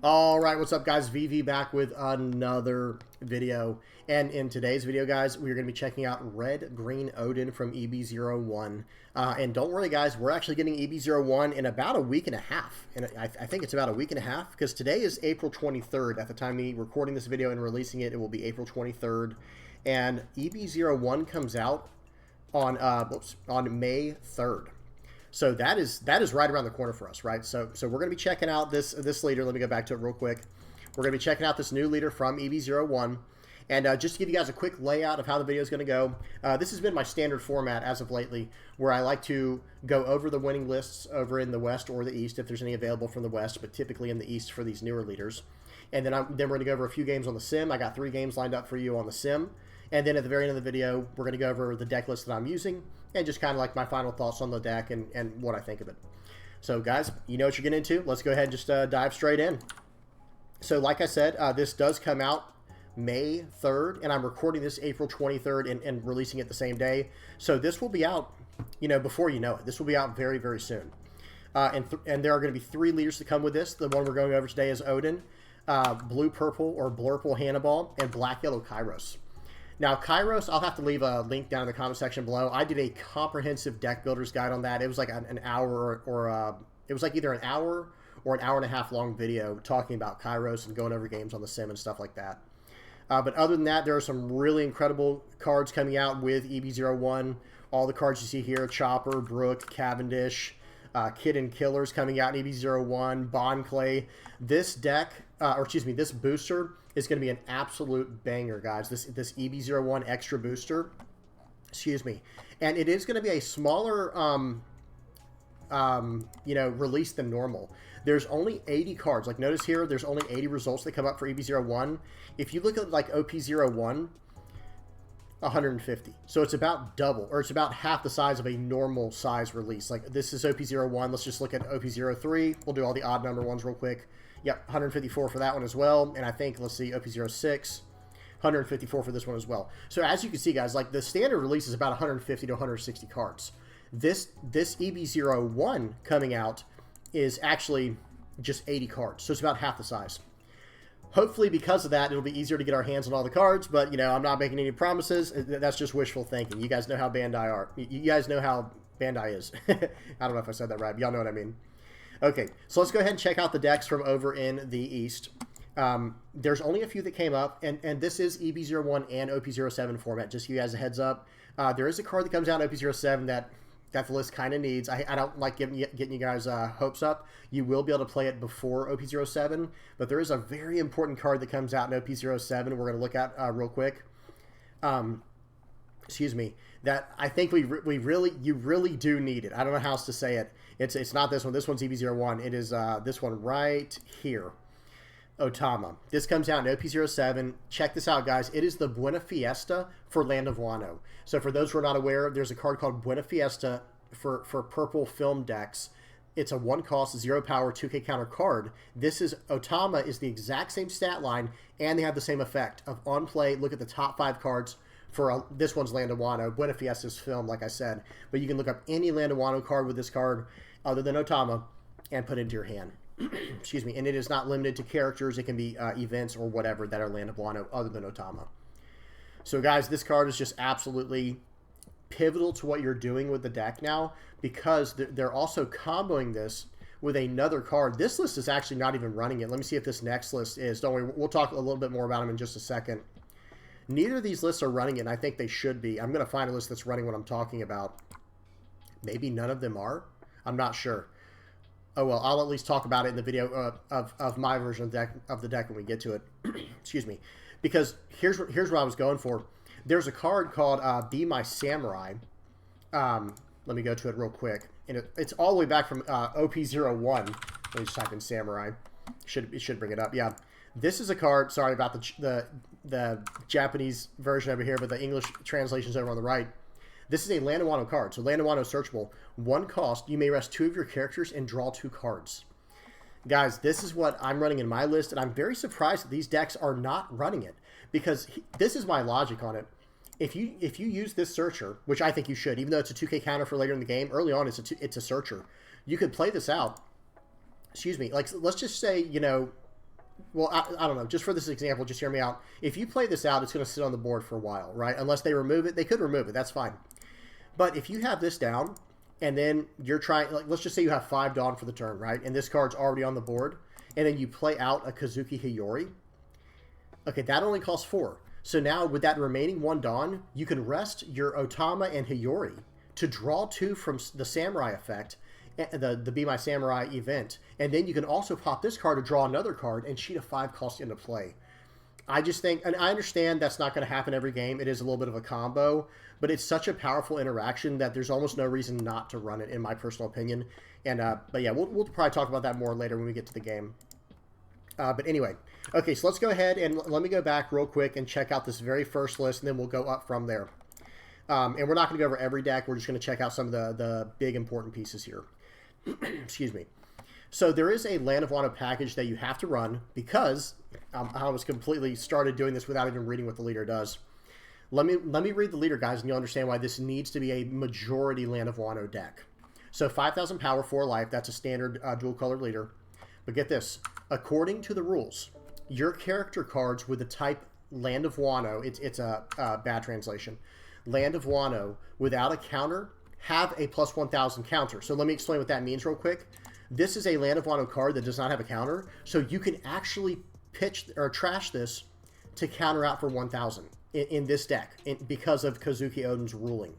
All right, what's up, guys? VV back with another video. And in today's video, guys, we're going to be checking out Red Green Oden from EB-01. And don't worry, guys, we're actually getting EB-01 in about a week and a half. And I think it's about a week and a half because today is April 23rd. At the time of me recording this video and releasing it, it will be April 23rd. And EB-01 comes out on May 3rd. So that is right around the corner for us, right? So we're going to be checking out this leader. Let me go back to it real quick. We're going to be checking out this new leader from EB-01. And just to give you guys a quick layout of how the video is going to go, this has been my standard format as of lately, where I like to go over the winning lists over in the West or the East, if there's any available from the West, but typically in the East for these newer leaders. And then we're going to go over a few games on the sim. I got 3 games lined up for you on the sim. And then at the very end of the video, we're going to go over the deck list that I'm using and just kind of like my final thoughts on the deck and what I think of it. So, guys, you know what you're getting into. Let's go ahead and just dive straight in. So, like I said, this does come out May 3rd, and I'm recording this April 23rd and releasing it the same day. So this will be out, before you know it. This will be out very, very soon. And there are going to be 3 leaders to come with this. The one we're going over today is Oden, Blue-Purple or Blurple Hannibal, and Black-Yellow Kairos. Now, Kairos, I'll have to leave a link down in the comment section below. I did a comprehensive deck builder's guide on that. It was like an hour or it was like either an hour or an hour and a half long video talking about Kairos and going over games on the sim and stuff like that. But other than that, there are some really incredible cards coming out with EB-01. All the cards you see here, Chopper, Brook, Cavendish, Kid and Killers coming out in EB-01, Bond Clay. This deck, this booster is going to be an absolute banger, guys. This EB-01 extra booster, and it is going to be a smaller, release than normal. There's only 80 cards. Like, notice here, there's only 80 results that come up for EB-01. If you look at, like, OP-01, 150. So it's about double, or it's about half the size of a normal size release. Like, this is OP-01. Let's just look at OP-03. We'll do all the odd number ones real quick. Yep, 154 for that one as well. And I think, let's see, OP-06, 154 for this one as well. So as you can see, guys, like, the standard release is about 150 to 160 cards. This EB-01 coming out is actually just 80 cards. So it's about half the size. Hopefully, because of that, it'll be easier to get our hands on all the cards, but, I'm not making any promises. That's just wishful thinking. You guys know how Bandai are. You guys know how Bandai is. I don't know if I said that right, but y'all know what I mean. Okay, so let's go ahead and check out the decks from over in the East. There's only a few that came up, and this is EB-01 and OP-07 format, just to give you guys a heads up. There is a card that comes out in OP-07 that the list kind of needs. I don't like getting you guys hopes up. You will be able to play it before OP-07, but there is a very important card that comes out in OP-07 we're going to look at real quick. That I think you really do need it. I don't know how else to say it. It's not this one. This one's EB-01. It is this one right here. Otama. This comes out in OP-07. Check this out, guys. It is the Buena Fiesta for Land of Wano. So for those who are not aware, there's a card called Buena Fiesta for purple film decks. It's a 1-cost, 0-power, 2K counter card. This is Otama is the exact same stat line, and they have the same effect of on play. Look at the top 5 cards for this one's Land of Wano. Buena Fiesta's film, like I said. But you can look up any Land of Wano card with this card other than Otama and put it into your hand. And it is not limited to characters. It can be events or whatever that are Land of Wano other than Otama. So, guys, this card is just absolutely pivotal to what you're doing with the deck now, because they're also comboing this with another card. This list is actually not even running it. Let me see if this next list is. Don't worry, we'll talk a little bit more about them in just a second. Neither of these lists are running it, and I think they should be. I'm going to find a list that's running what I'm talking about. Maybe none of them are. I'm not sure. Oh, well, I'll at least talk about it in the video of my version of the deck when we get to it. Because here's what I was going for. There's a card called Be My Samurai. Let me go to it real quick. And it's all the way back from OP-01. Let me just type in Samurai. It should bring it up. Yeah. This is a card. Sorry about the Japanese version over here, but the English translation's over on the right. This is a Land of Wano card, so Land of Wano searchable. 1 cost, you may rest 2 of your characters and draw 2 cards. Guys, this is what I'm running in my list, and I'm very surprised that these decks are not running it, because this is my logic on it. If you use this searcher, which I think you should, even though it's a 2K counter for later in the game, early on it's a searcher. You could play this out. Like, let's just say, well, I don't know. Just for this example, just hear me out. If you play this out, it's going to sit on the board for a while, right? Unless they remove it. They could remove it. That's fine. But if you have this down, and then you're trying, like, let's just say you have 5 Dawn for the turn, right? And this card's already on the board, and then you play out a Kouzuki Hiyori. Okay, that only costs 4. So now with that remaining 1 Dawn, you can rest your Otama and Hiyori to draw 2 from the Samurai effect, the Be My Samurai event. And then you can also pop this card to draw another card and cheat a 5 cost into play. I just think, and I understand that's not going to happen every game. It is a little bit of a combo, but it's such a powerful interaction that there's almost no reason not to run it, in my personal opinion. And but yeah, we'll probably talk about that more later when we get to the game. But anyway, okay, so let's go ahead and let me go back real quick and check out this very first list, and then we'll go up from there. And we're not going to go over every deck. We're just going to check out some of the big important pieces here. Excuse me. So there is a Land of Wano package that you have to run because I was completely started doing this without even reading what the leader does. Let me read the leader, guys, and you'll understand why this needs to be a majority Land of Wano deck. So 5,000 power, 4 life. That's a standard dual color leader. But get this. According to the rules, your character cards with the type Land of Wano, it's a bad translation, Land of Wano without a counter have a plus 1,000 counter. So let me explain what that means real quick. This is a Land of Wano card that does not have a counter, so you can actually pitch or trash this to counter out for 1,000 in this deck because of Kouzuki Oden's ruling.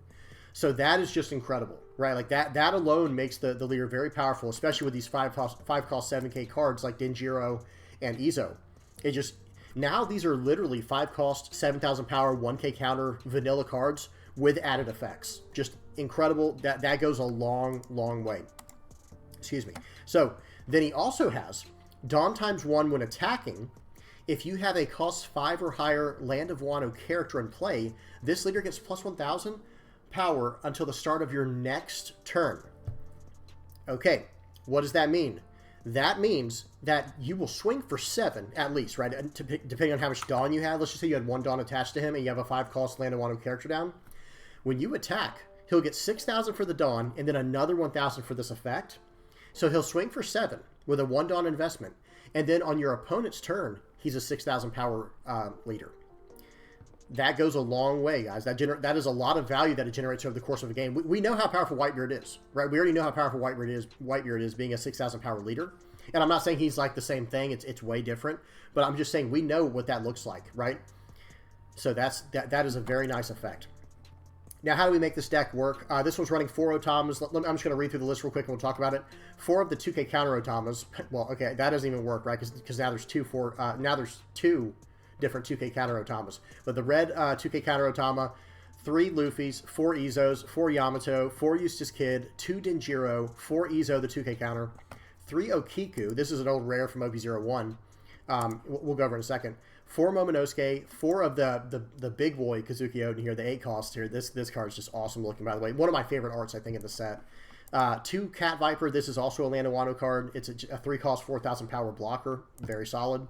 So that is just incredible, right? Like that alone makes the leader very powerful, especially with these 5 cost 7k cards like Denjiro and Izo. It just, now these are literally 5 cost, 7,000 power, 1k counter vanilla cards with added effects. Just incredible. That goes a long, long way. Excuse me. So then he also has Dawn ×1 when attacking. If you have a cost 5 or higher Land of Wano character in play, this leader gets plus 1,000 power until the start of your next turn. Okay, what does that mean? That means that you will swing for 7 at least, right? Depending on how much Dawn you have. Let's just say you had 1 Dawn attached to him and you have a 5 cost Land of Wano character down. When you attack, he'll get 6,000 for the Dawn and then another 1,000 for this effect. So he'll swing for 7 with a 1 Dawn investment. And then on your opponent's turn, he's a 6,000 power leader. That goes a long way, guys. That is a lot of value that it generates over the course of a game. We know how powerful Whitebeard is, right? We already know how powerful Whitebeard is being a 6,000 power leader. And I'm not saying he's like the same thing. It's way different. But I'm just saying we know what that looks like, right? So that is a very nice effect. Now, how do we make this deck work? This one's running 4 Otamas. I'm just going to read through the list real quick and we'll talk about it. 4 of the 2k counter Otamas. Well, okay, that doesn't even work, right? Because now there's two different 2k counter Otamas. But the red 2k counter Otama, 3 Luffys, 4 Izos, 4 Yamato, 4 Eustace Kid, 2 Denjiro, 4 Izo, the 2k counter, 3 Okiku. This is an old rare from EB-01. We'll go over in a second. 4 Momonosuke, 4 of the big boy Kouzuki Oden here, the 8 cost here. This card is just awesome looking, by the way. One of my favorite arts, I think, in the set. 2 Cat Viper. This is also a Land of Wano card. It's a 3 cost, 4,000 power blocker. Very solid.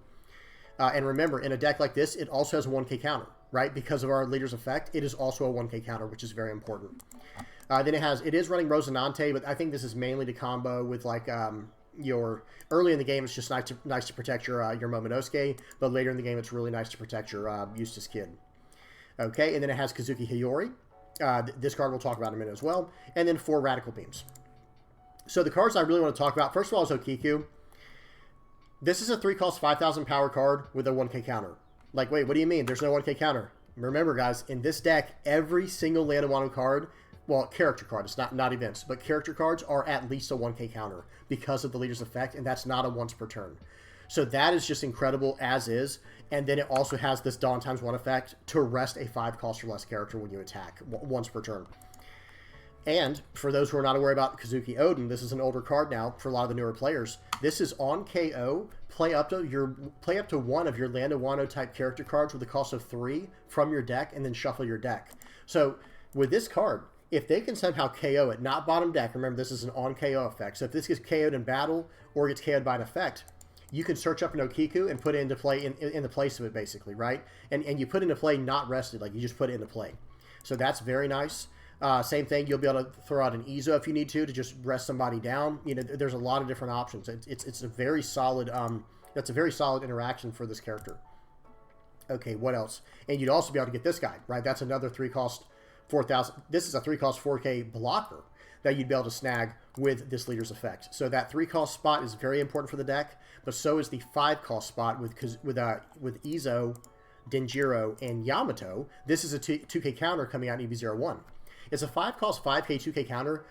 And remember, in a deck like this, it also has a 1k counter, right? Because of our leader's effect, it is also a 1k counter, which is very important. Then it is running Rosinante, but I think this is mainly to combo with like your early in the game. It's just nice to protect your Momonosuke, but later in the game, it's really nice to protect your Eustace Kid. Okay, and then it has Kouzuki Hiyori. This card we'll talk about in a minute as well, and then 4 Radical Beams. So the cards I really want to talk about, first of all, is Okiku. This is a 3 cost 5,000 power card with a 1k counter. Like, wait, what do you mean? There's no 1k counter. Remember, guys, in this deck, every single Land of Wano card, well, character card, it's not events, but character cards are at least a 1k counter because of the leader's effect, and that's not a once per turn. So that is just incredible as is, and then it also has this Dawn ×1 effect to rest a 5 cost or less character when you attack once per turn. And for those who are not aware about Kouzuki Oden, this is an older card now for a lot of the newer players. This is on KO. Play up to 1 of your Land of Wano type character cards with a cost of 3 from your deck, and then shuffle your deck. So with this card, if they can somehow KO it, not bottom deck. Remember, this is an on KO effect. So if this gets KO'd in battle or gets KO'd by an effect, you can search up an Okiku and put it into play in the place of it, basically, right? And you put it into play not rested, like you just put it into play. So that's very nice. Same thing, you'll be able to throw out an Izo if you need to just rest somebody down. You know, there's a lot of different options. It's a very solid That's a very solid interaction for this character. Okay, what else? And you'd also be able to get this guy, right? That's another 3-cost 4,000. This is a 3-cost 4K blocker that you'd be able to snag with this leader's effect. So that 3-cost spot is very important for the deck, but so is the 5-cost spot with Izo, Denjiro, and Yamato. This is a 2K counter coming out in EB-01. It's a 5-cost 5K 2K counter.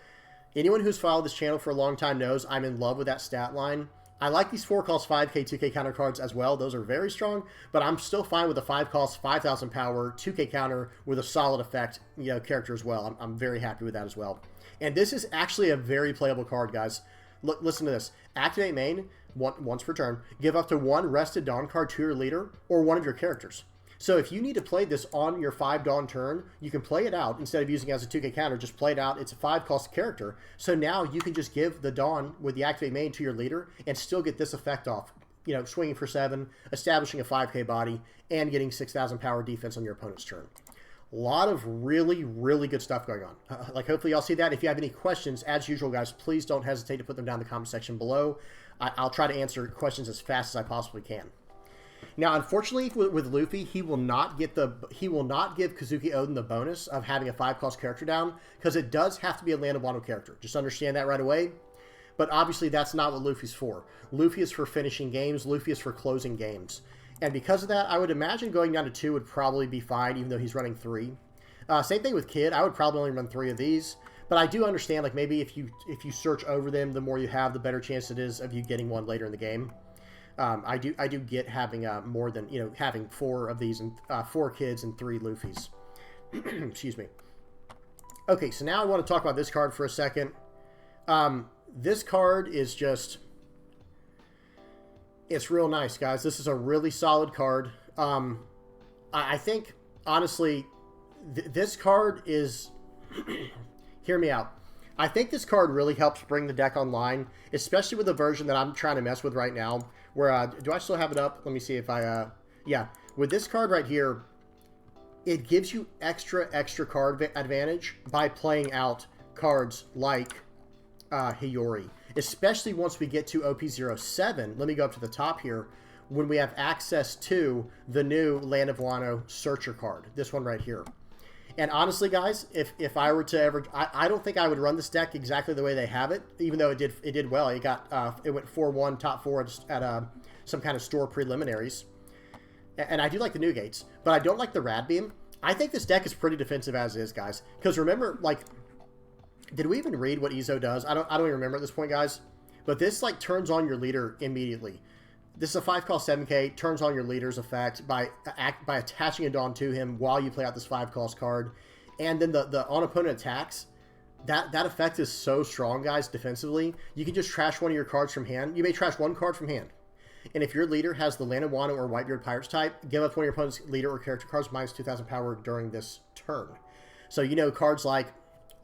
Anyone who's followed this channel for a long time knows I'm in love with that stat line. I like these 4-cost 5K 2K counter cards as well. Those are very strong, but I'm still fine with a 5-cost 5,000 power 2K counter with a solid effect, character as well. I'm very happy with that as well. And this is actually a very playable card, guys. Look, listen to this. Activate main once per turn. Give up to 1 rested Dawn card to your leader or one of your characters. So if you need to play this on your 5 Dawn turn, you can play it out instead of using it as a 2K counter. Just play it out. It's a 5-cost character. So now you can just give the Dawn with the Activate main to your leader and still get this effect off. Swinging for 7, establishing a 5K body, and getting 6,000 power defense on your opponent's turn. A lot of really, really good stuff going on. Hopefully y'all see that. If you have any questions, as usual, guys, please don't hesitate to put them down in the comment section below. I'll try to answer questions as fast as I possibly can. Now, unfortunately, with Luffy, he will not give Kouzuki Oden the bonus of having a 5-cost character down, because it does have to be a Land of Wano character. Just understand that right away. But obviously, that's not what Luffy's for. Luffy is for finishing games. Luffy is for closing games. And because of that, I would imagine going down to 2 would probably be fine, even though he's running 3. Same thing with Kid. I would probably only run 3 of these. But I do understand, maybe if you search over them, the more you have, the better chance it is of you getting one later in the game. I do get having more than, having 4 of these and 4 Kids and 3 Luffys. Excuse me. Okay, so now I want to talk about this card for a second. This card is just, it's real nice, guys. This is a really solid card. I think, honestly, this card is, hear me out. I think this card really helps bring the deck online, especially with the version that I'm trying to mess with right now, where, do I still have it up? Let me see if I, yeah. With this card right here, it gives you extra card advantage by playing out cards like Hiyori, especially once we get to OP-07. Let me go up to the top here, when we have access to the new Land of Wano Searcher card, this one right here. And honestly, guys, if I were to ever, I don't think I would run this deck exactly the way they have it, even though it did well. It went 4-1, top 4 at some kind of store preliminaries. And I do like the new gates, but I don't like the Rad Beam. I think this deck is pretty defensive as is, guys. Because remember, did we even read what Izo does? I don't even remember at this point, guys. But this turns on your leader immediately. This is a 5-cost 7K, turns on your leader's effect by attaching a Dawn to him while you play out this 5-cost card. And then the on-opponent attacks, that effect is so strong, guys, defensively. You can just trash one of your cards from hand. You may trash 1 card from hand. And if your leader has the Land of Wano or Whitebeard Pirates type, give up one of your opponent's leader or character cards minus 2,000 power during this turn. So, cards like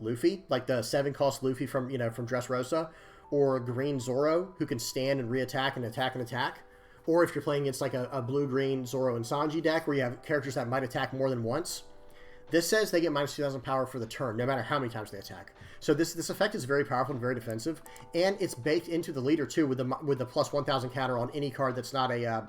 Luffy, like the 7-cost Luffy from Dressrosa, or Green Zoro, who can stand and re-attack and attack and attack. Or if you're playing against a blue-green Zoro and Sanji deck where you have characters that might attack more than once, this says they get minus 2,000 power for the turn, no matter how many times they attack. So this effect is very powerful and very defensive, and it's baked into the leader too with the plus 1,000 counter on any card that's not a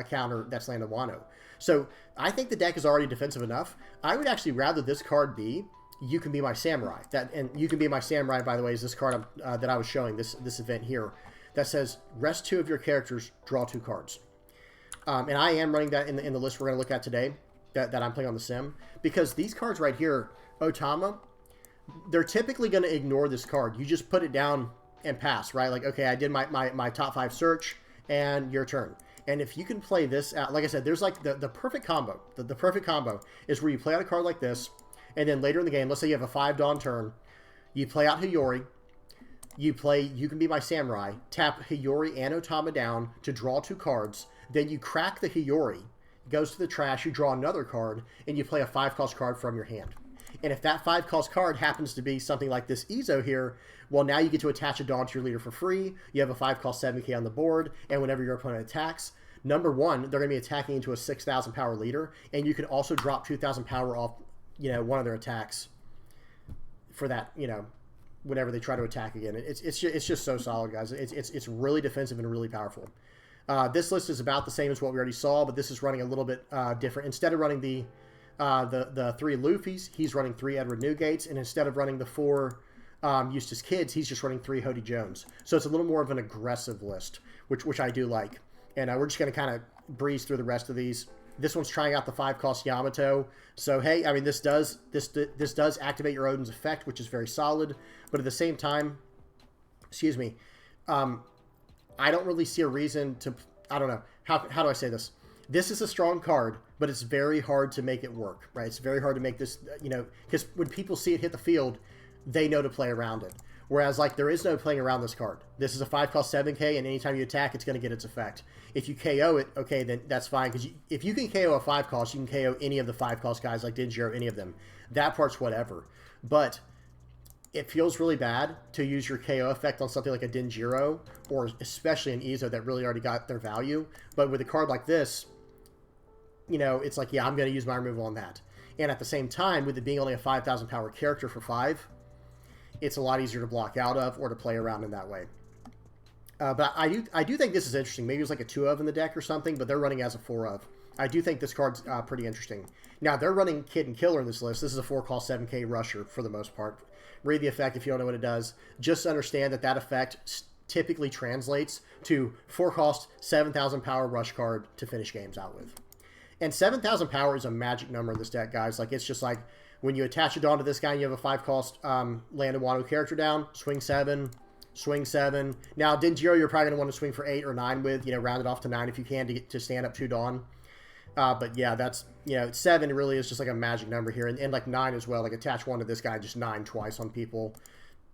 counter that's Land of Wano. So I think the deck is already defensive enough. I would actually rather this card be You Can Be My Samurai. And You Can Be My Samurai, by the way, is this card that I was showing, this event here, that says rest 2 of your characters, draw 2 cards. And I am running that in the list we're going to look at today that I'm playing on the sim, because these cards right here, Otama, they're typically going to ignore this card. You just put it down and pass, right? Okay, I did my top 5 search, and your turn. And if you can play this out, like I said, there's the perfect combo. The perfect combo is where you play out a card like this, and then later in the game, let's say you have a 5 Dawn turn, you play out Hiyori, you play You Can Be My Samurai, tap Hiyori and Otama down to draw 2 cards, then you crack the Hiyori, goes to the trash, you draw another card, and you play a 5-cost card from your hand. And if that 5-cost card happens to be something like this Izo here, well, now you get to attach a Dawn to your leader for free, you have a 5-cost 7K on the board, and whenever your opponent attacks, number 1, they're going to be attacking into a 6,000 power leader, and you can also drop 2,000 power off, one of their attacks for that, whenever they try to attack again. It's just so solid, guys. It's really defensive and really powerful. This list is about the same as what we already saw, but this is running a little bit different. Instead of running the 3 Luffys, he's running 3 Edward Newgates, and instead of running the 4 Eustace Kids, he's just running 3 Hody Jones. So it's a little more of an aggressive list, which I do like. And we're just going to kind of breeze through the rest of these. This one's trying out the 5-cost Yamato. So hey, I mean, this does activate your Oden's effect, which is very solid. But at the same time, excuse me, I don't really see a reason to, I don't know, how do I say this? This is a strong card, but it's very hard to make it work, right? It's very hard to make this, you know, because when people see it hit the field, they know to play around it. Whereas, like, there is no playing around this card. This is a 5-cost 7K, and anytime you attack, it's going to get its effect. If you KO it, okay, then that's fine, because if you can KO a 5-cost, you can KO any of the 5-cost guys, like Denjiro, any of them. That part's whatever. But it feels really bad to use your KO effect on something like a Denjiro, or especially an Izo that really already got their value. But with a card like this, you know, it's like, yeah, I'm going to use my removal on that. And at the same time, with it being only a 5,000 power character for 5, it's a lot easier to block out of or to play around in that way. But I do think this is interesting. Maybe it's like a 2 of in the deck or something, but they're running as a 4 of. I do think this card's pretty interesting. Now, they're running Kid and Killer in this list. This is a 4-cost 7K rusher for the most part. Read the effect if you don't know what it does. Just understand that that effect typically translates to 4-cost 7,000 power rush card to finish games out with. And 7,000 power is a magic number in this deck, guys. Like, it's just like when you attach a Dawn to this guy and you have a 5-cost Land and Wano character down, swing 7, swing 7. Now, Denjiro, you're probably going to want to swing for 8 or 9 with, you know, round it off to 9 if you can to stand up 2 Dawn. But yeah, that's, you know, 7 really is just like a magic number here. And like 9 as well. Like, attach 1 to this guy, just 9 twice on people.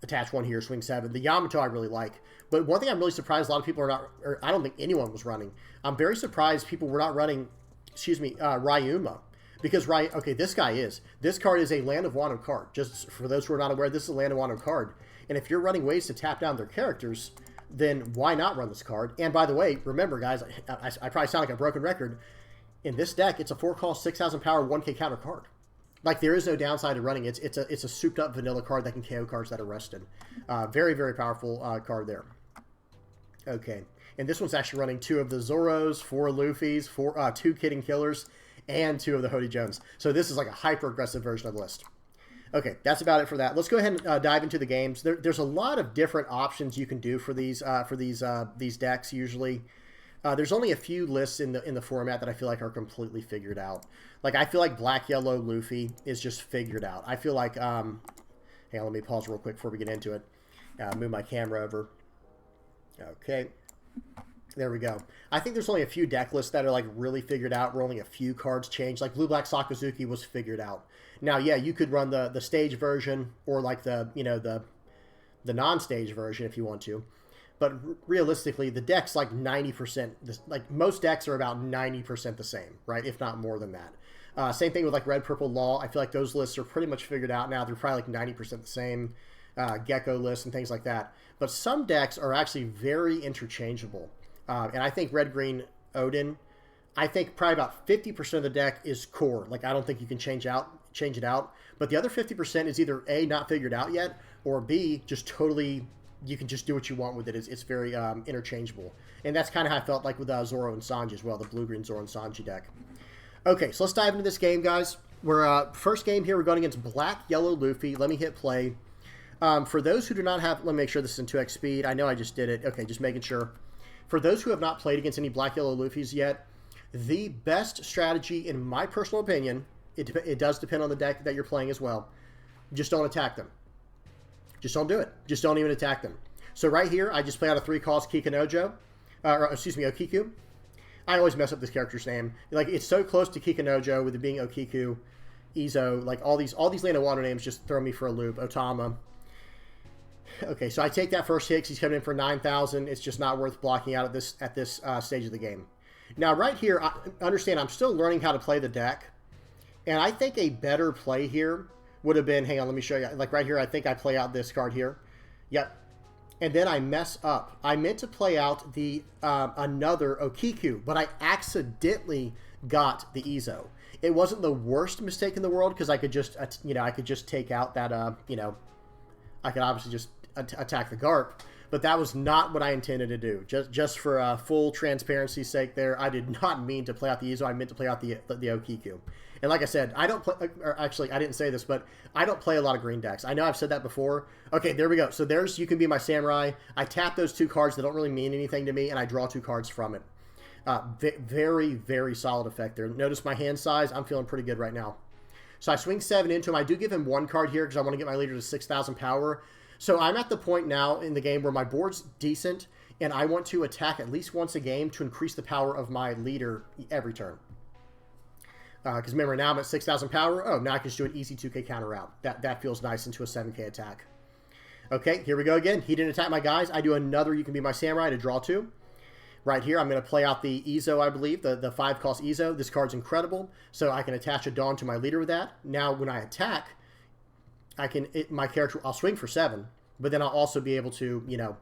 Attach 1 here, swing 7. The Yamato I really like. But one thing I'm really surprised a lot of people are not, or I don't think anyone was running. I'm very surprised people were not running, excuse me, Ryuma. Because, okay, this guy is. This card is a Land of Wano card. Just for those who are not aware, this is a Land of Wano card. And if you're running ways to tap down their characters, then why not run this card? And by the way, remember, guys, I probably sound like a broken record. In this deck, it's a 4-cost, 6,000 power, 1K counter card. Like, there is no downside to running. It's a souped-up vanilla card that can KO cards that are rested. Very, very powerful card there. Okay. And this one's actually running 2 of the Zoros, 4 Luffys, 2 Kid and Killers, and 2 of the Hody Jones. So this is like a hyper-aggressive version of the list. Okay, that's about it for that. Let's go ahead and dive into the games. There's a lot of different options you can do for these decks usually. There's only a few lists in the format that I feel like are completely figured out. Like, I feel like Black Yellow Luffy is just figured out. I feel like, hang on, let me pause real quick before we get into it. Move my camera over. Okay. There we go. I think there's only a few deck lists that are like really figured out where only a few cards changed. Like Blue Black Kouzuki was figured out. Now, yeah, you could run the stage version or like the, you know, the non-stage version if you want to. But realistically, the deck's like 90%, like most decks are about 90% the same, right? If not more than that. Same thing with like Red Purple Law. I feel like those lists are pretty much figured out now. They're probably like 90% the same. Gecko lists and things like that. But some decks are actually very interchangeable. And I think Red Green Oden, I think probably about 50% of the deck is core. Like, I don't think you can change it out. But the other 50% is either A, not figured out yet, or B, just totally, you can just do what you want with it. It's very interchangeable. And that's kind of how I felt like with Zoro and Sanji as well, the blue-green Zoro and Sanji deck. Okay, so let's dive into this game, guys. We're first game here, we're going against Black Yellow Luffy. Let me hit play. For those who do not have, let me make sure this is in 2x speed. I know I just did it. Okay, just making sure. For those who have not played against any Black Yellow Luffys yet, the best strategy, in my personal opinion, it does depend on the deck that you're playing as well, just don't attack them. Just don't do it. Just don't even attack them. So right here, I just play out a 3-cost Kikanojo, Okiku. I always mess up this character's name. Like, it's so close to Kikanojo with it being Okiku, Izo, like all these Land of Water names just throw me for a loop. Otama. Okay, so I take that first hit because he's coming in for 9,000. It's just not worth blocking out at this stage of the game. Now, right here, I understand I'm still learning how to play the deck. And I think a better play here would have been, hang on, let me show you. Like right here, I think I play out this card here. Yep. And then I mess up. I meant to play out the another Okiku, but I accidentally got the Izo. It wasn't the worst mistake in the world because I could just, I could just take out that, I could obviously just attack the Garp. but that was not what I intended to do. Just for full transparency's sake there, I did not mean to play out the Izo. I meant to play out the Okiku. And like I said, I don't play, or actually, I didn't say this, but I don't play a lot of green decks. I know I've said that before. Okay, there we go. So there's You Can Be My Samurai. I tap those 2 cards that don't really mean anything to me, and I draw 2 cards from it. Very, very solid effect there. Notice my hand size. I'm feeling pretty good right now. So I swing 7 into him. I do give him 1 card here because I want to get my leader to 6,000 power. So I'm at the point now in the game where my board's decent, and I want to attack at least once a game to increase the power of my leader every turn. Because remember, now I'm at 6,000 power. Oh, now I can just do an easy 2K counter out. That feels nice into a 7K attack. Okay, here we go again. He didn't attack my guys. I do another You Can Be My Samurai to draw 2. Right here, I'm going to play out the Izo, I believe, the 5-cost Izo. This card's incredible, so I can attach a Dawn to my leader with that. Now, when I attack, my character, I'll swing for 7, but then I'll also be able to, you know,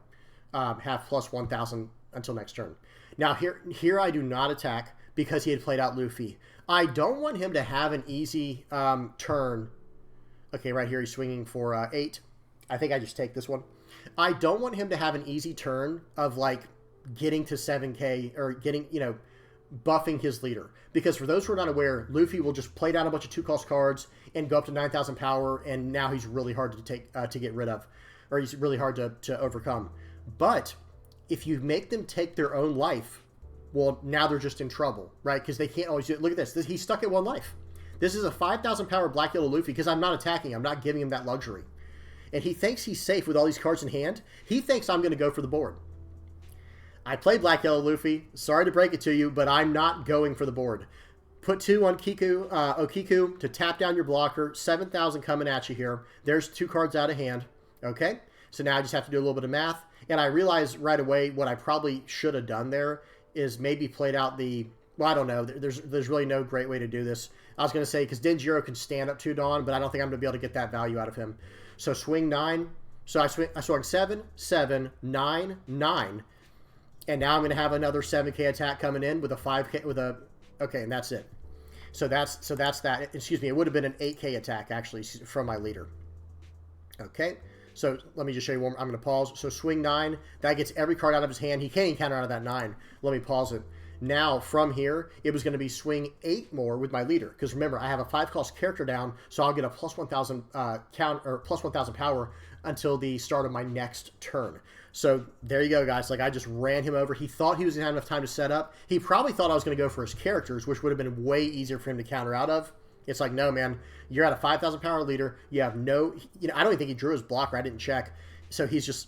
have plus 1,000 until next turn. Now, here I do not attack because he had played out Luffy. I don't want him to have an easy turn. Okay, right here he's swinging for 8. I think I just take this one. I don't want him to have an easy turn of, like, getting to 7K or getting, you know, buffing his leader. Because for those who are not aware, Luffy will just play down a bunch of 2-cost cards and go up to 9,000 power, and now he's really hard to take to get rid of, or he's really hard to overcome. But if you make them take their own life, well, now they're just in trouble, right? Because they can't always do it. Look at this. He's stuck at 1 life. This is a 5,000 power Black Yellow Luffy because I'm not attacking. I'm not giving him that luxury. And he thinks he's safe with all these cards in hand. He thinks I'm going to go for the board. I play Black Yellow Luffy. Sorry to break it to you, but I'm not going for the board. Put 2 on Okiku to tap down your blocker. 7,000 coming at you here. There's 2 cards out of hand. Okay? So now I just have to do a little bit of math. And I realize right away what I probably should have done there is maybe played out the... Well, I don't know. There's really no great way to do this. I was going to say, because Denjiro can stand up to Dawn, but I don't think I'm going to be able to get that value out of him. So swing 9. So I swung 7, 7, 9, 9. And now I'm going to have another 7K attack coming in with a 5K, with a... Okay, and that's it. So that's that. Excuse me, it would have been an 8K attack, actually, from my leader. Okay, so let me just show you one. I'm going to pause. So swing 9. That gets every card out of his hand. He can't even counter out of that 9. Let me pause it. Now, from here, it was going to be swing 8 more with my leader. Because remember, I have a 5-cost character down, so I'll get a plus 1,000 count, or plus 1,000 power until the start of my next turn. So there you go, guys. Like, I just ran him over. He thought he was going to have enough time to set up. He probably thought I was going to go for his characters, which would have been way easier for him to counter out of. It's like, no, man. You're at a 5,000 power leader. You have no... You know, I don't even think he drew his blocker. I didn't check. So he's just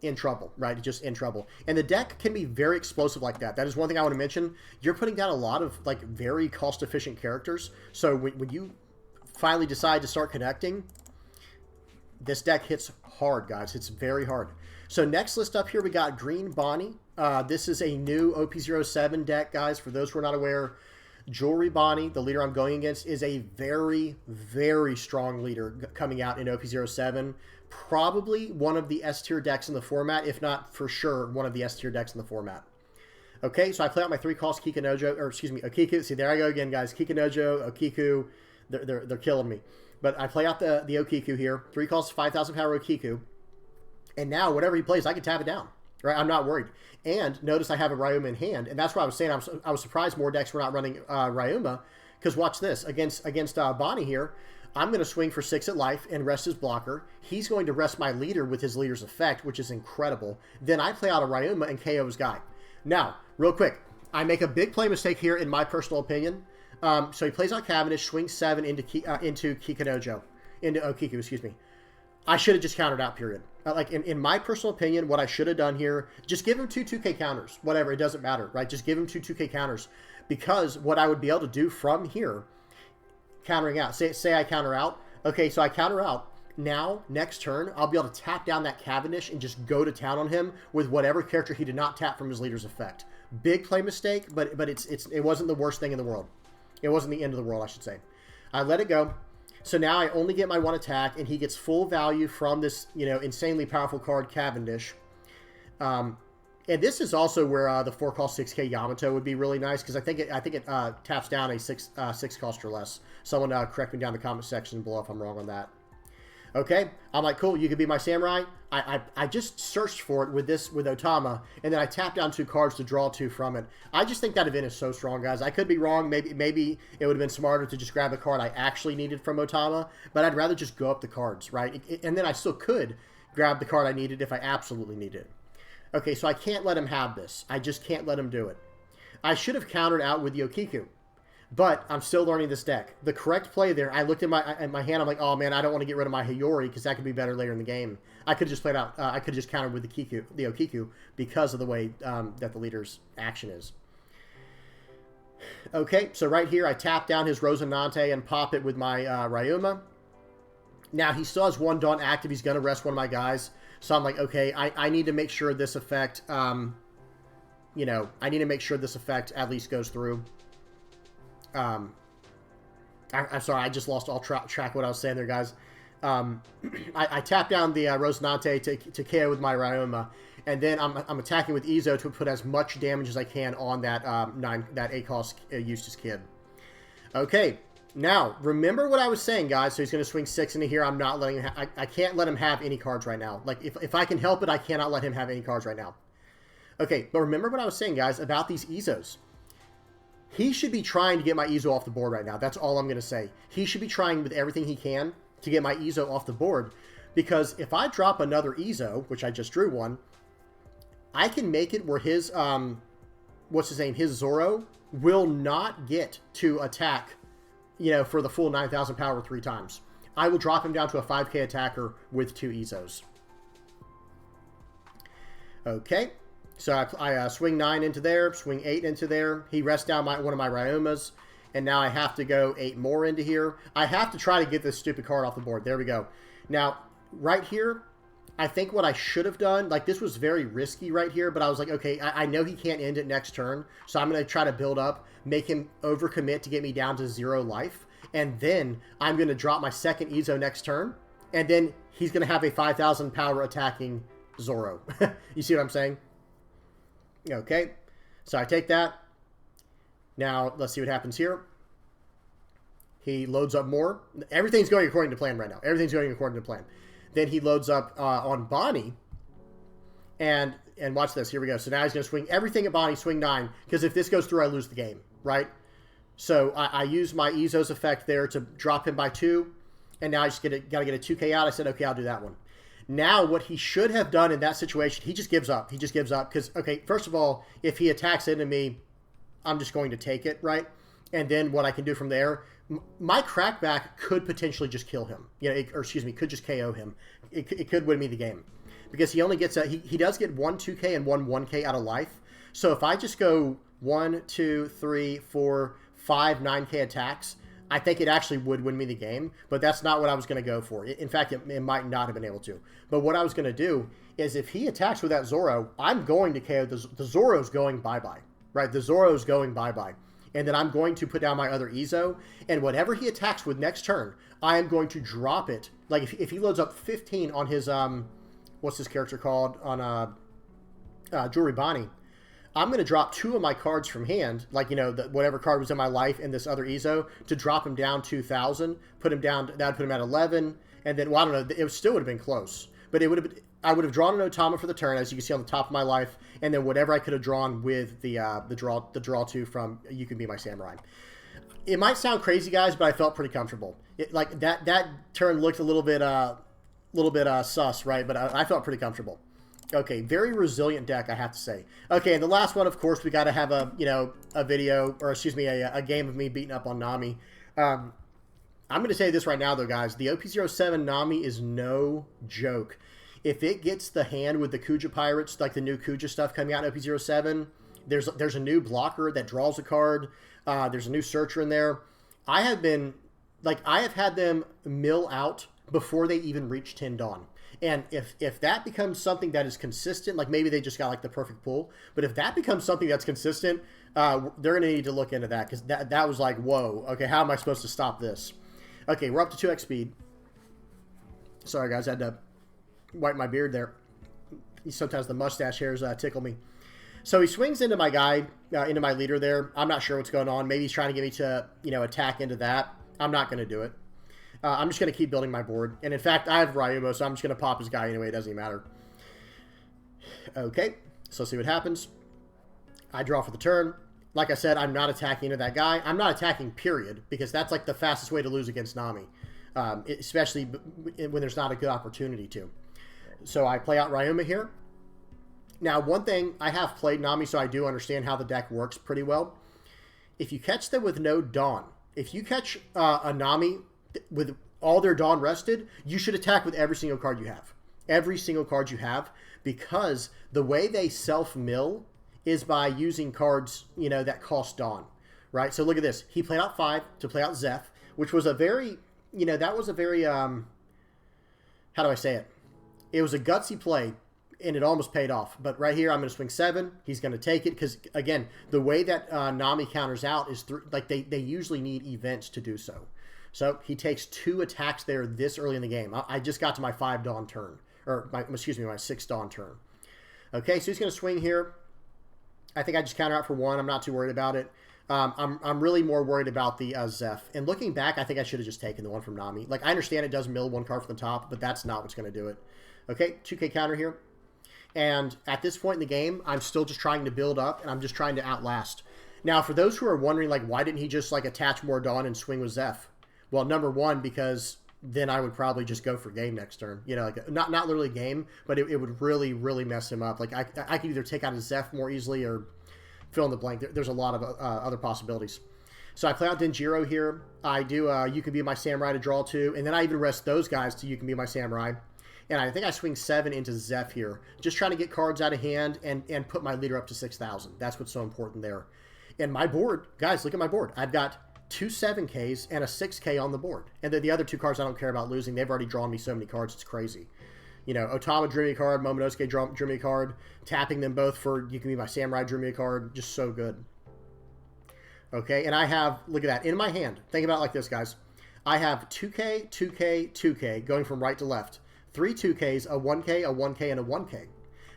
in trouble, right? Just in trouble. And the deck can be very explosive like that. That is one thing I want to mention. You're putting down a lot of, like, very cost-efficient characters. So when you finally decide to start connecting, this deck hits hard, guys. It's very hard. So next list up here, we got Green Bonney. This is a new OP-07 deck, guys. For those who are not aware, Jewelry Bonney, the leader I'm going against, is a very, very strong leader coming out in OP-07. Probably one of the S-tier decks in the format, if not for sure one of the S-tier decks in the format. Okay, so I play out my 3-cost Kikanojo, or excuse me, Okiku. See, there I go again, guys. Kikanojo, Okiku, they're killing me. But I play out the Okiku here. 3-cost, 5,000 power Okiku. And now, whatever he plays, I can tap it down. Right? I'm not worried. And notice I have a Ryuma in hand. And that's why I was saying I was surprised more decks were not running Ryuma. Because watch this. Against Bonney here, I'm going to swing for 6 at life and rest his blocker. He's going to rest my leader with his leader's effect, which is incredible. Then I play out a Ryuma and KO his guy. Now, real quick. I make a big play mistake here, in my personal opinion. So he plays out Cavendish, swings 7 into Kikanojo. Into Okiku, excuse me. I should have just countered out, period. Like, in my personal opinion, what I should have done here, just give him 2 2K counters. Whatever, it doesn't matter, right? Just give him 2 2K counters. Because what I would be able to do from here, countering out, say I counter out. Okay, so I counter out. Now, next turn, I'll be able to tap down that Cavendish and just go to town on him with whatever character he did not tap from his leader's effect. Big play mistake, but it wasn't the worst thing in the world. It wasn't the end of the world, I should say. I let it go. So now I only get my 1 attack, and he gets full value from this, you know, insanely powerful card, Cavendish. And this is also where the 4-cost 6K Yamato would be really nice, because I think it taps down a 6 cost or less. Someone correct me down in the comment section below if I'm wrong on that. Okay, I'm like, cool, you can be my samurai. I just searched for it with Otama, and then I tapped down 2 cards to draw 2 from it. I just think that event is so strong, guys. I could be wrong. Maybe it would have been smarter to just grab a card I actually needed from Otama, but I'd rather just go up the cards, right? And then I still could grab the card I needed if I absolutely needed it. Okay, so I can't let him have this. I just can't let him do it. I should have countered out with Yokiku. But I'm still learning this deck. The correct play there, I looked at my hand, I'm like, oh man, I don't want to get rid of my Hiyori because that could be better later in the game. I could have just played out, I could have just countered with the Okiku because of the way that the leader's action is. Okay, so right here, I tap down his Rosinante and pop it with my Ryuma. Now, he still has 1 Daunt active. He's going to rest one of my guys. So I'm like, okay, I need to make sure this effect, you know, I need to make sure this effect at least goes through. I'm sorry, I just lost all track of what I was saying there, guys. I tap down the Rosinante to KO with my Ryoma, and then I'm attacking with Izo to put as much damage as I can on that that 8-cost Eustace Kid. Okay, now remember what I was saying, guys. So he's going to swing 6 into here. I'm not letting him. I can't let him have any cards right now. Like if I can help it, I cannot let him have any cards right now. Okay, but remember what I was saying, guys, about these Izos. He should be trying to get my Izo off the board right now. That's all I'm going to say. He should be trying with everything he can to get my Izo off the board. Because if I drop another Izo, which I just drew one, I can make it where his, what's his name, his Zoro will not get to attack, you know, for the full 9,000 power 3 times. I will drop him down to a 5k attacker with 2 Izos. Okay. So I swing 9 into there, swing 8 into there. He rests down one of my Ryomas, and now I have to go 8 more into here. I have to try to get this stupid card off the board. There we go. Now, right here, I think what I should have done, like this was very risky right here, but I was like, okay, I know he can't end it next turn, so I'm going to try to build up, make him overcommit to get me down to 0 life, and then I'm going to drop my second Izo next turn, and then he's going to have a 5,000 power attacking Zoro. You see what I'm saying? Okay, so I take that. Now, let's see what happens here. He loads up more. Everything's going according to plan right now. Everything's going according to plan. Then he loads up on Bonney. And watch this. Here we go. So now he's going to swing everything at Bonney, swing 9. Because if this goes through, I lose the game, right? So I use my Izo's effect there to drop him by 2. And now I just got to get a 2k out. I said, okay, I'll do that one. Now, what he should have done in that situation, he just gives up. He just gives up because, okay, first of all, if he attacks into me, I'm just going to take it, right? And then what I can do from there, my crackback could potentially just kill him. You know, or excuse me, could just KO him. It could win me the game because he only gets he does get 1 2k and 1 1k out of life. So if I just go 1, 2, 3, 4, 5 9k attacks, I think it actually would win me the game, but that's not what I was going to go for. In fact, it might not have been able to. But what I was going to do is if he attacks with that Zoro, I'm going to KO. The Zoro's going bye-bye, right? The Zoro's going bye-bye. And then I'm going to put down my other Izo, and whatever he attacks with next turn, I am going to drop it. Like if he loads up 15 on his, what's his character called? On Jewelry Bonney. I'm going to drop 2 of my cards from hand, like, you know, whatever card was in my life and this other Izo, to drop him down 2,000, put him down, that would put him at 11, and then, well, I don't know, it still would have been close. But it would have been, I would have drawn an Otama for the turn, as you can see on the top of my life, and then whatever I could have drawn with the draw 2 from You Can Be My Samurai. It might sound crazy, guys, but I felt pretty comfortable. Like, that turn looked a little bit sus, right? But I felt pretty comfortable. Okay, very resilient deck, I have to say. Okay, and the last one, of course, we got to have a video, or excuse me, a game of me beating up on Nami. I'm going to say this right now, though, guys. The OP-07 Nami is no joke. If it gets the hand with the Kuja Pirates, like the new Kuja stuff coming out in OP-07, there's a new blocker that draws a card. There's a new searcher in there. I have had them mill out before they even reach 10 Dawn. And if that becomes something that is consistent, like maybe they just got like the perfect pull, but if that becomes something that's consistent, they're going to need to look into that because that was like, whoa, okay, how am I supposed to stop this? Okay, we're up to 2x speed. Sorry, guys, I had to wipe my beard there. Sometimes the mustache hairs tickle me. So he swings into my guy, into my leader there. I'm not sure what's going on. Maybe he's trying to get me to, attack into that. I'm not going to do it. I'm just going to keep building my board. And in fact, I have Ryumo, so I'm just going to pop his guy anyway. It doesn't even matter. Okay, so let's see what happens. I draw for the turn. Like I said, I'm not attacking into that guy. I'm not attacking, period, because that's like the fastest way to lose against Nami, especially when there's not a good opportunity to. So I play out Ryuma here. Now, one thing, I have played Nami, so I do understand how the deck works pretty well. If you catch them with no Dawn, if you catch a Nami with all their Dawn rested, you should attack with every single card you have. Every single card you have, because the way they self-mill is by using cards, you know, that cost Dawn, right? So look at this. He played out 5 to play out Zeph, which was a very, you know, that was a very, how do I say it? It was a gutsy play, and it almost paid off. But right here, I'm going to swing 7. He's going to take it because, again, the way that Nami counters out is through, like, they usually need events to do so. So he takes 2 attacks there this early in the game. I just got to my 5 Dawn turn, or my 6 Dawn turn. Okay, so he's going to swing here. I think I just counter out for 1. I'm not too worried about it. I'm really more worried about the Zeph. And looking back, I think I should have just taken the one from Nami. Like, I understand it does mill 1 card from the top, but that's not what's going to do it. Okay, 2K counter here. And at this point in the game, I'm still just trying to build up, and I'm just trying to outlast. Now, for those who are wondering, like, why didn't he just, like, attach more Dawn and swing with Zeph? Well, number one, because then I would probably just go for game next turn. You know, like, not literally game, but it would really, really mess him up. Like, I could either take out his Zeph more easily or fill in the blank. There's a lot of other possibilities. So I play out Denjiro here. I do You Can Be My Samurai to draw 2, and then I even rest those guys to You Can Be My Samurai. And I think I swing 7 into Zeph here, just trying to get cards out of hand and put my leader up to 6,000. That's what's so important there. And my board, guys, look at my board. I've got 2 7Ks and a 6K on the board. And then the other 2 cards I don't care about losing. They've already drawn me so many cards, it's crazy. You know, Otama drew me a card, Momonosuke drew me a card. Tapping them both for You Can Be My Samurai drew me a card. Just so good. Okay, and I have, look at that, in my hand. Think about it like this, guys. I have 2K, 2K, 2K, going from right to left. 3 2Ks, a 1K, a 1K, and a 1K.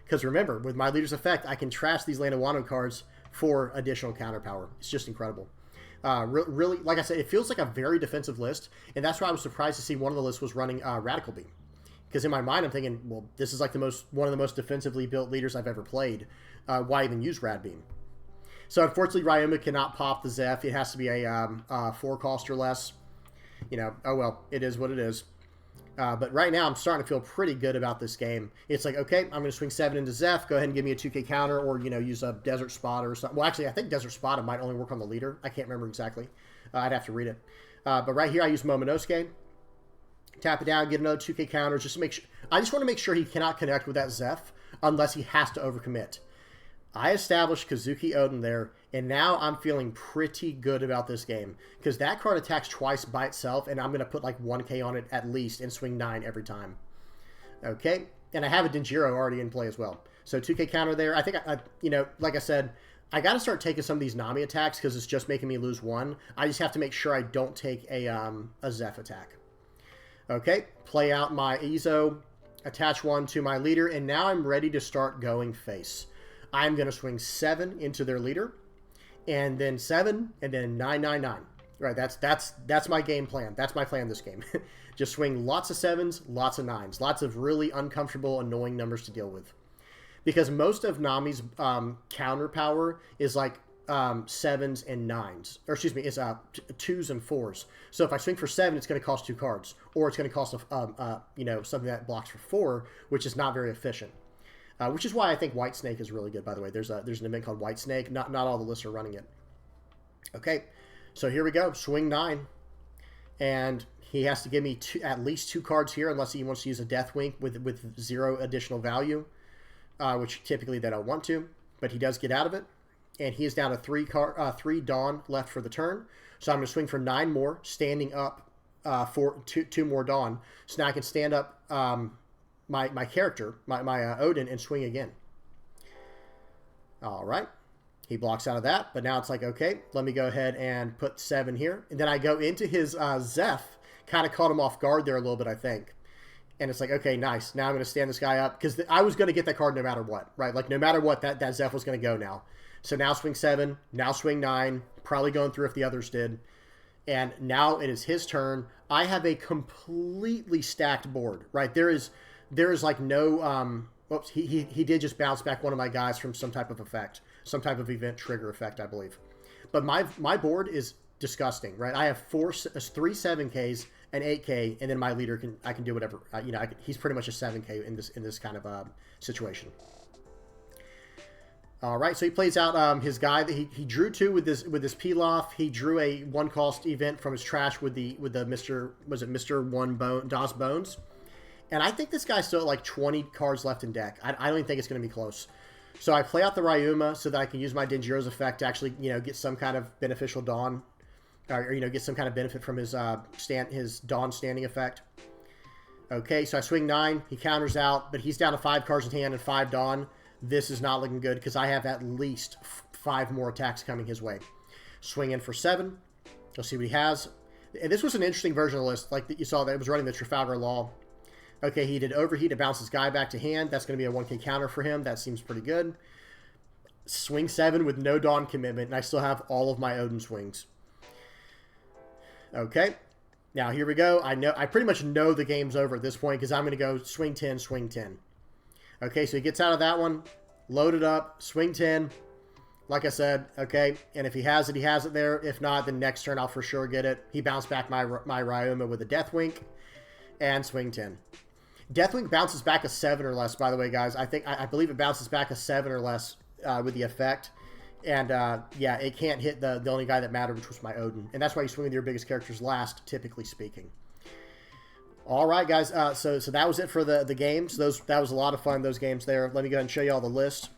Because remember, with my leader's effect, I can trash these Land of Wano cards for additional counter power. It's just incredible. Really, like I said, it feels like a very defensive list, and that's why I was surprised to see one of the lists was running Radical Beam. Because in my mind, I'm thinking, well, this is like one of the most defensively built leaders I've ever played. Why even use Rad Beam? So unfortunately, Ryuma cannot pop the Zeph. It has to be a 4 cost or less. You know, oh well, it is what it is. But right now, I'm starting to feel pretty good about this game. It's like, okay, I'm going to swing 7 into Zeph. Go ahead and give me a 2K counter, or, you know, use a Desert Spotter or something. Well, actually, I think Desert Spotter might only work on the leader. I can't remember exactly. I'd have to read it. But right here, I use Momonosuke. Tap it down, get another 2K counter, just to make sure. I just want to make sure he cannot connect with that Zeph unless he has to overcommit. I established Kouzuki Oden there, and now I'm feeling pretty good about this game. Because that card attacks twice by itself, and I'm going to put like 1K on it at least and swing 9 every time. Okay, and I have a Denjiro already in play as well. So 2K counter there. I think, you know, like I said, I got to start taking some of these Nami attacks because it's just making me lose 1. I just have to make sure I don't take a Zeph attack. Okay, play out my Izo, attach 1 to my leader, and now I'm ready to start going face. I'm going to swing 7 into their leader, and then 7, and then 999. Right, that's my game plan. That's my plan this game. Just swing lots of 7s, lots of 9s. Lots of really uncomfortable, annoying numbers to deal with. Because most of Nami's counter power is like 7s and 9s. Or excuse me, it's 2s and 4s. So if I swing for 7, it's going to cost 2 cards. Or it's going to cost, you know, something that blocks for 4, which is not very efficient. Which is why I think White Snake is really good, by the way. There's an event called White Snake. Not all the lists are running it. Okay, so here we go. Swing 9. And he has to give me at least 2 cards here, unless he wants to use a Death Wink with 0 additional value, which typically they don't want to. But he does get out of it. And he is down to 3 Dawn left for the turn. So I'm going to swing for 9 more, standing up for 2 more Dawn. So now I can stand up my character, my Oden, and swing again. All right. He blocks out of that, but now it's like, okay, let me go ahead and put 7 here. And then I go into his Zeph, kind of caught him off guard there a little bit, I think. And it's like, okay, nice. Now I'm going to stand this guy up, because I was going to get that card no matter what, right? Like, no matter what, that Zeph was going to go now. So now swing 7, now swing 9, probably going through if the others did. And now it is his turn. I have a completely stacked board, right? There is like no, oops, he did just bounce back one of my guys from some type of effect, some type of event trigger effect, I believe. But my board is disgusting, right? I have three 7Ks, an 8K, and then my leader I can do whatever. You know, he's pretty much a 7K in this kind of situation. All right, so he plays out his guy that he drew two with this Pilaf. He drew a 1-cost event from his trash with the Mr. One Bone DOS Bones, and I think this guy's still at like 20 cards left in deck. I don't even think it's going to be close. So I play out the Ryuma so that I can use my Denjiro's effect to actually, you know, get some kind of beneficial Dawn, or you know, get some kind of benefit from his Dawn standing effect. Okay, so I swing 9. He counters out, but he's down to 5 cards in hand and 5 Dawn. This is not looking good because I have at least 5 more attacks coming his way. Swing in for 7. Let's see what he has. And this was an interesting version of the list, like that you saw that it was running the Trafalgar Law. Okay, he did Overheat. It bounces guy back to hand. That's going to be a 1K counter for him. That seems pretty good. Swing 7 with no Dawn commitment, and I still have all of my Oden swings. Okay, now here we go. I pretty much know the game's over at this point because I'm going to go swing 10, swing 10. Okay, so he gets out of that one, load it up, swing 10, like I said, okay, and if he has it, he has it there. If not, then next turn I'll for sure get it. He bounced back my Ryuma with a Deathwink, and swing 10. Deathwink bounces back a 7 or less, by the way, guys. I believe it bounces back a 7 or less with the effect. And, yeah, it can't hit the only guy that mattered, which was my Oden. And that's why you swing with your biggest characters last, typically speaking. All right, guys. So that was it for the games. That was a lot of fun, those games there. Let me go ahead and show you all the list.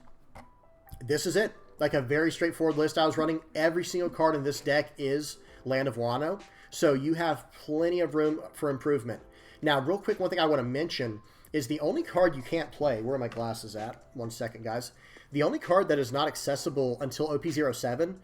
This is it. Like a very straightforward list I was running. Every single card in this deck is Land of Wano. So you have plenty of room for improvement. Now, real quick, one thing I want to mention is the only card you can't play. Where are my glasses at? 1 second, guys. The only card that is not accessible until OP-07,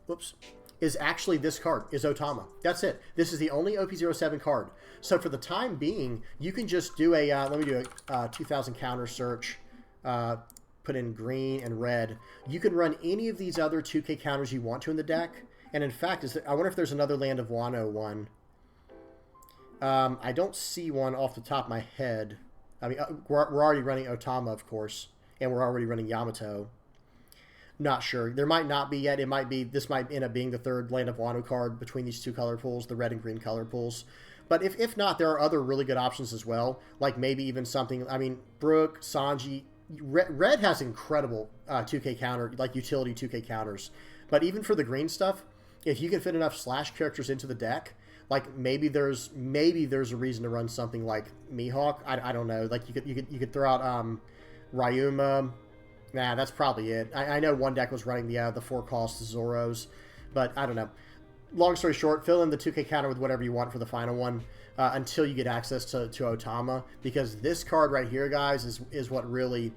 whoops, is actually this card, is Otama. That's it. This is the only OP-07 card. So for the time being, you can just do a, let me do a 2000 counter search, put in green and red. You can run any of these other 2K counters you want to in the deck. And in fact, I wonder if there's another Land of Wano one. I don't see one off the top of my head. I mean, we're already running Otama, of course, and we're already running Yamato. Not sure. There might not be yet. It might be. This might end up being the third Land of Wano card between these two color pools, the red and green color pools. But if not, there are other really good options as well. Like maybe even something. I mean, Brook, Sanji. Red has incredible 2K counter, like utility 2K counters. But even for the green stuff, if you can fit enough slash characters into the deck, like maybe there's a reason to run something like Mihawk. I don't know. Like you could throw out Ryuma. Nah, that's probably it. I know one deck was running the 4-cost Zoros, but I don't know. Long story short, fill in the 2K counter with whatever you want for the final one until you get access to Otama, because this card right here, guys, is what really,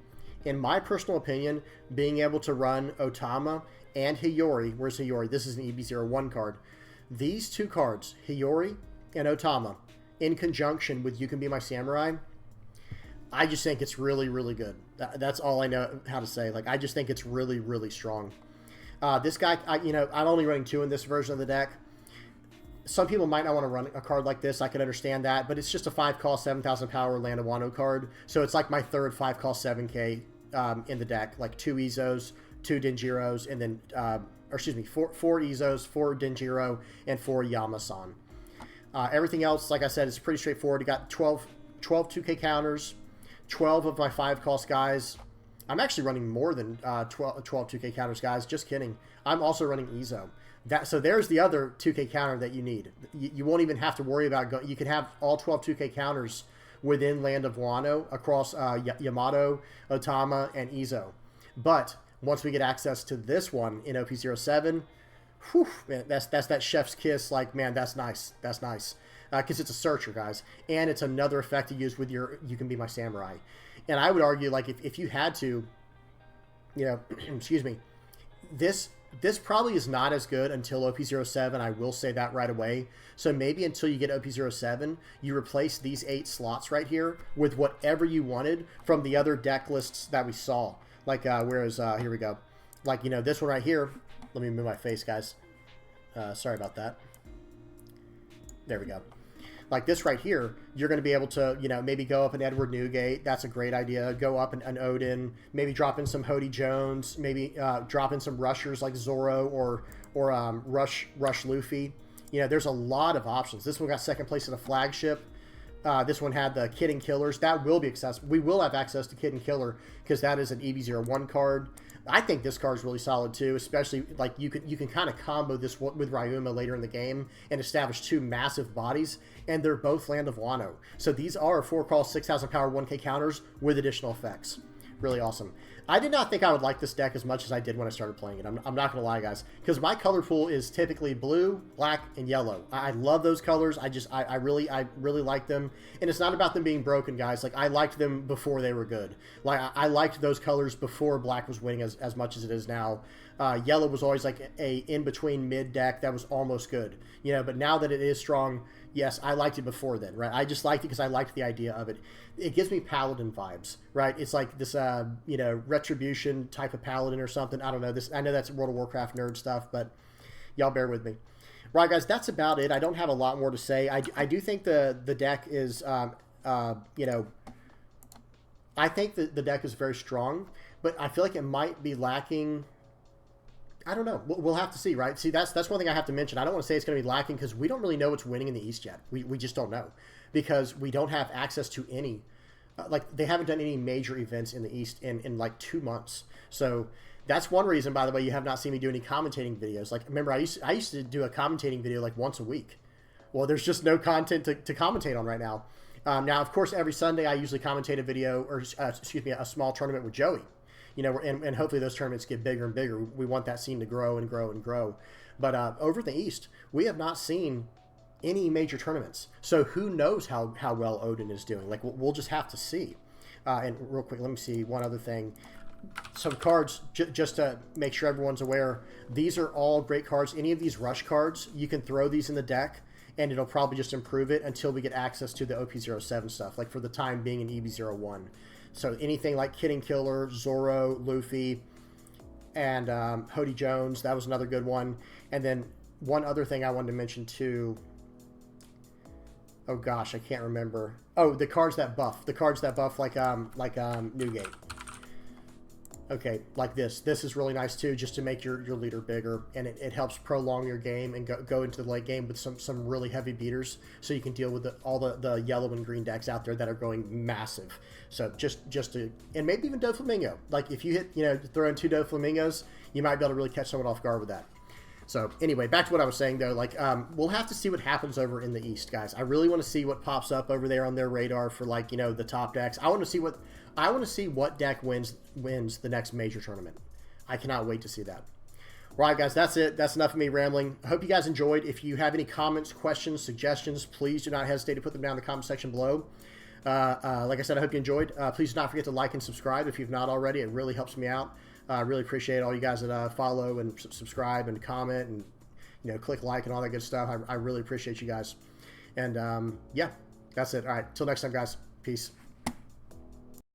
in my personal opinion, being able to run Otama and Hiyori. Where's Hiyori? This is an EB-01 card. These two cards, Hiyori and Otama, in conjunction with You Can Be My Samurai, I just think it's really, really good. That's all I know how to say. Like, I just think it's really, really strong. This guy, I'm only running 2 in this version of the deck. Some people might not want to run a card like this. I can understand that, but it's just a 5-cost, 7,000 power Land of Wano card. So it's like my third 5-cost 7K in the deck. Like 2 Izos, 2 Denjiros, and then, or excuse me, 4 Izos, 4 Denjiro, and 4 Yama-san. Everything else, like I said, is pretty straightforward. You got 12 2K counters, 12 of my 5-cost guys. I'm actually running more than 12 2K counters, guys. Just kidding. I'm also running Izo. So there's the other 2K counter that you need. You won't even have to worry about you can have all 12 2K counters within Land of Wano across Yamato, Otama, and Izo. But once we get access to this one in OP-07, whew, man, that's that chef's kiss. Like, man, that's nice. That's nice. Because it's a searcher, guys. And it's another effect to use with your You Can Be My Samurai. And I would argue, like, if you had to, excuse me, this probably is not as good until OP-07. I will say that right away. So maybe until you get OP-07, you replace these 8 slots right here with whatever you wanted from the other deck lists that we saw. Like, here we go. Like, this one right here. Let me move my face, guys. Sorry about that. There we go. Like this right here, you're going to be able to, you know, maybe go up an Edward Newgate. That's a great idea. Go up an Oden, maybe drop in some Hody Jones, maybe drop in some rushers like Zoro or Rush Luffy. You know, there's a lot of options. This one got second place in a flagship. This one had the Kid and Killers. That will be accessible. We will have access to Kid and Killer because that is an EB-01 card. I think this card is really solid too, especially like you can kind of combo this with Ryuma later in the game and establish two massive bodies, and they're both Land of Wano. So these are 4-call, 6,000 power, 1k counters with additional effects. Really awesome. I did not think I would like this deck as much as I did when I started playing it. I'm not going to lie, guys, because my color pool is typically blue, black, and yellow. I love those colors. I really like them. And it's not about them being broken, guys. Like, I liked them before they were good. Like, I liked those colors before black was winning as much as it is now. Yellow was always like a in-between mid deck that was almost good. You know, but now that it is strong, yes, I liked it before then, right? I just liked it because I liked the idea of it. It gives me Paladin vibes, right? It's like this, you know, Retribution type of Paladin or something. I don't know. I know that's World of Warcraft nerd stuff, but y'all bear with me. Right, guys, that's about it. I don't have a lot more to say. I do think the deck is, you know, I think the deck is very strong, but I feel like it might be lacking. I don't know. We'll have to see, right? See, that's one thing I have to mention. I don't want to say it's going to be lacking because we don't really know what's winning in the East yet. We just don't know because we don't have access to any. Like, they haven't done any major events in the East in like 2 months. So that's one reason, by the way, you have not seen me do any commentating videos. Like, remember, I used to do a commentating video like once a week. Well, there's just no content to commentate on right now. Now, of course, every Sunday I usually commentate a video, or excuse me, a small tournament with Joey. You know, and hopefully those tournaments get bigger and bigger. We want that scene to grow and grow and grow. But over in the East, we have not seen any major tournaments. So who knows how well Oden is doing? Like, we'll just have to see. And real quick, let me see one other thing. Some cards, just to make sure everyone's aware, these are all great cards. Any of these rush cards, you can throw these in the deck, and it'll probably just improve it until we get access to the OP-07 stuff, like for the time being in EB-01. So anything like Kid and Killer, Zoro, Luffy, and Hody Jones, that was another good one. And then one other thing I wanted to mention too. Oh gosh, I can't remember. Oh, the cards that buff. The cards that buff like Newgate. Okay, like this. This is really nice too, just to make your leader bigger, and it helps prolong your game and go into the late game with some really heavy beaters, so you can deal with all the yellow and green decks out there that are going massive. So just to, and maybe even Doflamingo. Like if you hit, you know, throw in 2 Doflamingos, you might be able to really catch someone off guard with that. So anyway, back to what I was saying though. Like we'll have to see what happens over in the East, guys. I really want to see what pops up over there on their radar for, like, you know, the top decks. I want to see what deck wins the next major tournament. I cannot wait to see that. All right, guys, that's it. That's enough of me rambling. I hope you guys enjoyed. If you have any comments, questions, suggestions, please do not hesitate to put them down in the comment section below. Like I said, I hope you enjoyed. Please do not forget to like and subscribe if you've not already. It really helps me out. I really appreciate all you guys that follow and subscribe and comment and, you know, click like and all that good stuff. I really appreciate you guys. And yeah, that's it. All right, till next time, guys. Peace.